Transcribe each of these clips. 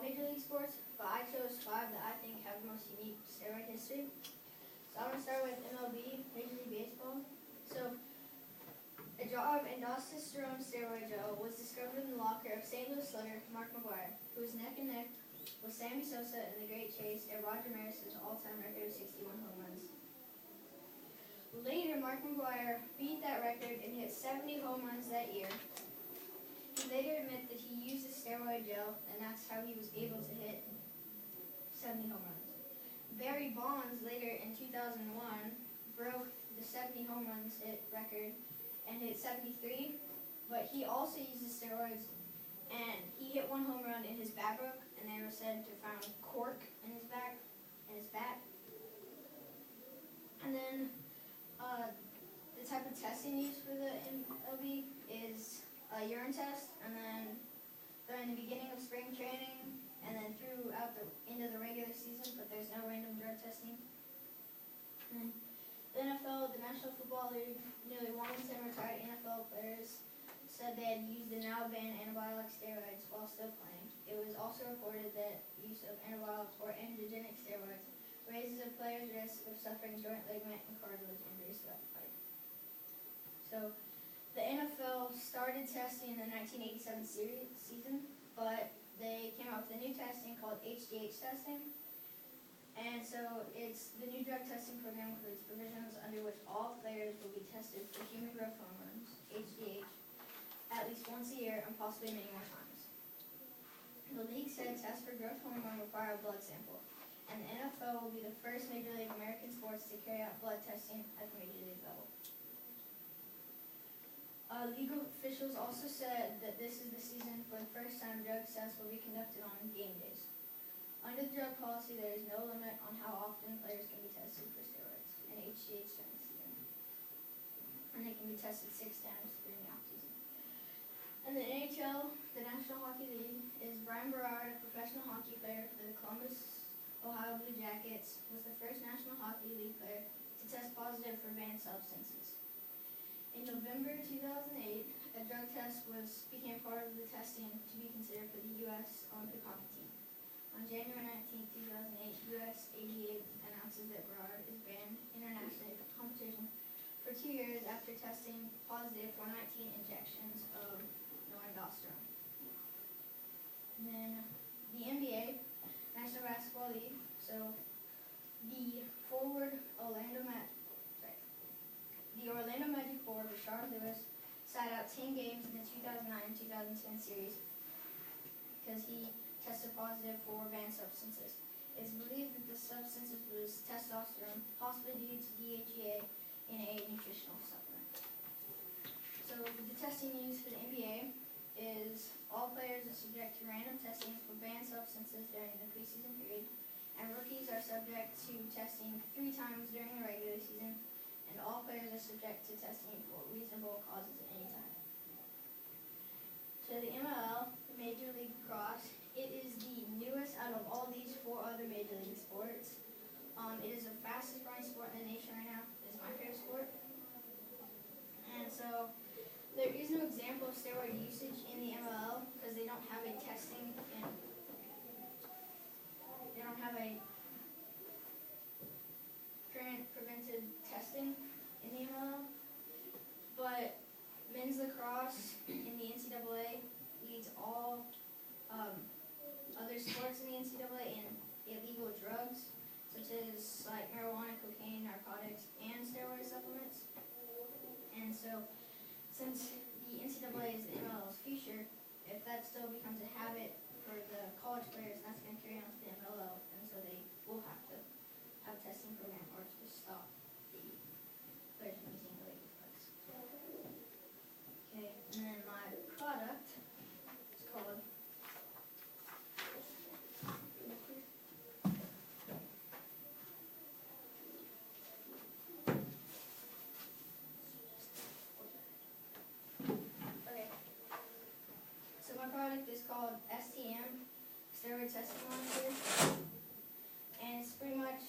major league sports, but I chose 5 that I think have the most unique steroid history. So I'm going to start with MLB, Major League Baseball. So a jar of endosterone steroid gel was discovered in the locker of St. Louis slugger Mark McGwire, who was neck and neck with Sammy Sosa in the Great Chase and Roger Maris's all-time record of 61 home runs. Later, Mark McGwire beat that record and hit 70 home runs that year. He later admitted that he used a steroid gel, and that's how he was able to hit 70 home runs. Barry Bonds later in 2001 broke the 70 home runs hit record and hit 73, but he also used the steroids, and he hit 1 home run in his bat broke, and they were said to have found cork in his bat. And then the type of testing used for the MLB is a urine test, and then during the beginning of spring training, and then throughout the end of the regular season, but there's no random drug testing. And the NFL, the National Football League, nearly 1 in 10 retired NFL players said they had used the now banned anabolic steroids while still playing. It was also reported that use of anabolic or androgenic steroids raises a player's risk of suffering joint ligament and cartilage injuries throughout the fight. So the NFL started testing in the 1987 season, but they came up with a new testing called HGH testing. And so the new drug testing program includes provisions under which all players will be tested for human growth hormones, HGH, at least once a year and possibly many more times. The league said tests for growth hormone require a blood sample, and the NFL will be the first Major League American sports to carry out blood testing at the Major League level. Legal officials also said that this is the season for the first time drug tests will be conducted on game days. Under the drug policy, there is no limit on how often players can be tested for steroids and HGH during the season. And they can be tested 6 times during the off-season. And the NHL, the National Hockey League, is Brian Berard, a professional hockey player for the Columbus, Ohio Blue Jackets, was the first National Hockey League player to test positive for banned substances. In November 2008, a drug test became part of the testing to be considered for the U.S. Olympic hockey team. On January 19, 2008, U.S. 88 announces that Berard is banned internationally from competition for 2 years after testing positive for 19 injections of norendosterone. And then the NBA, National Basketball League, so the Orlando Magic forward, Rashard Lewis, sat out 10 games in the 2009-2010 series because he tested positive for banned substances. It is believed that the substance was testosterone, possibly due to DHEA in a nutritional supplement. So the testing used for the NBA is all players are subject to random testing for banned substances during the preseason period, and rookies are subject to testing 3 times during the regular season, and all players are subject to testing for reasonable causes at any time. So the MLL, the Major League Lacrosse, it is the newest out of all these 4 other Major League sports. It is the fastest growing sport in the nation right now. It's my favorite sport. And so there is no example of steroid usage in the MLL because they don't have a testing and they don't have a current prevented testing in the MLL. But men's lacrosse in the NCAA leads all other sports in the NCAA in illegal drugs, such as like marijuana, cocaine, narcotics, and steroid supplements. And so, since the NCAA is the MLL's future, if that still becomes a habit for the college players, that's going to carry on to the MLL, and so they will have to have a testing program or just stop the players from using illegal drugs. Okay, and then my product is called STM, steroid testing monitor, and it's pretty much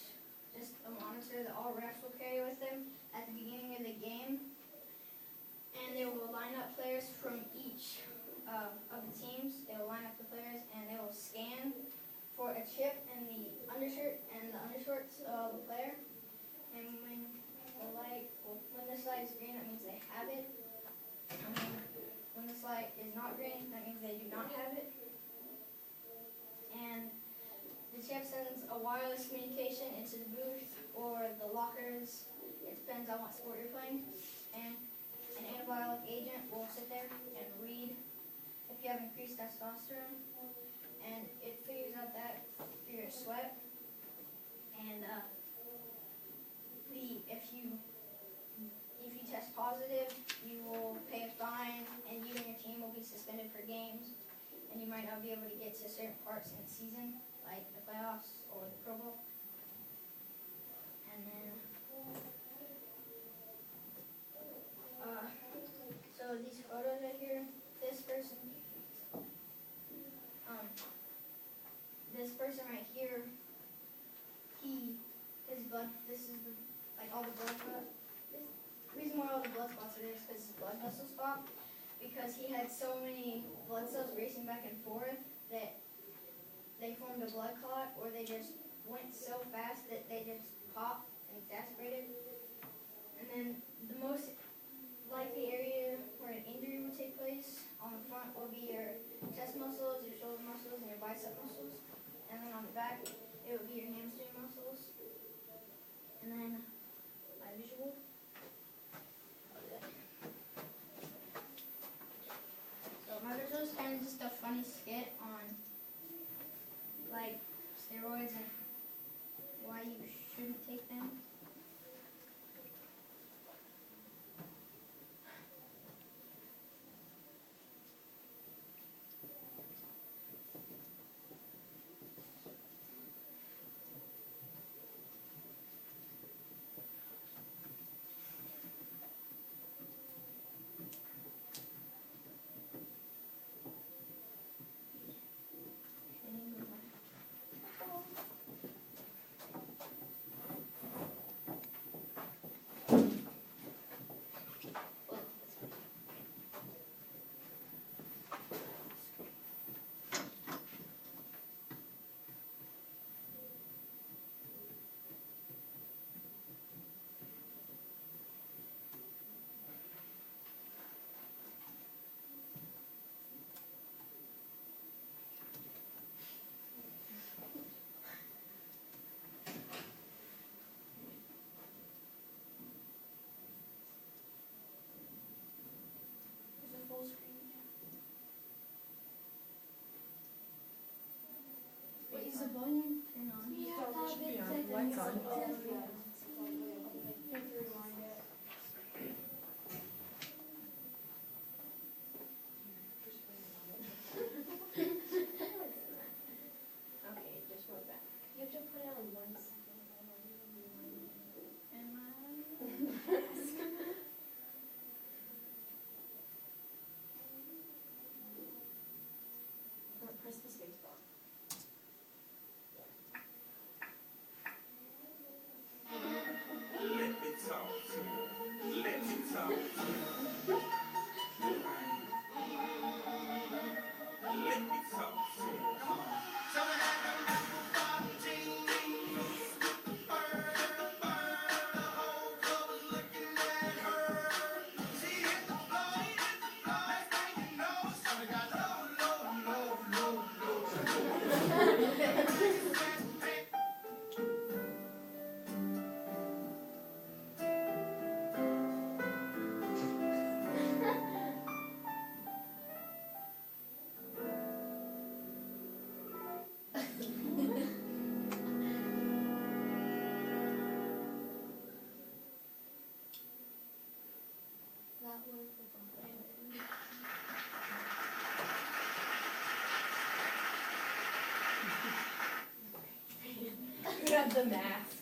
just a monitor that all refs will carry with them at the beginning of the game, and they will line up players from each of the teams. They will line up the players, and they will scan chip in the undershirt and the undershorts of the player. And when this light is green, that means they have it. And when this light is not green, that means they do not have it. And the chip sends a wireless communication into the booth or the lockers. It depends on what sport you're playing. And an anabolic agent will sit there and read if you have increased testosterone. And it figures out that through your sweat. And if you test positive, you will pay a fine, and you and your team will be suspended for games, and you might not be able to get to certain parts in the season, like the playoffs or the Pro Bowl. And then, so these photos right here, this person right here, his blood, this is all the blood clot. The reason why all the blood spots are there is because his blood vessels stopped, because he had so many blood cells racing back and forth that they formed a blood clot, or they just went so fast that they just popped and exacerbated. And then the most likely area where an injury would take place on the front will be your chest muscles, your shoulder muscles, and your bicep muscles. And then on the back, it would be your hamstring muscles. And then my visual. So my visual is kind of just a funny skit on steroids and why you shouldn't take them. Full screen. Wait, is the volume turned on? Yeah, it should be on. Lights on. Okay, just wrote that. You have to put it on 1 second. Am I? Press the space bar. Let me talk to you. Let me talk to you. Let me talk to you. Come on. Some of that apple bottom jeans. The whole club was looking at her. She hit the floor. Next thing you know, she got low. That was the fun. You have the mask.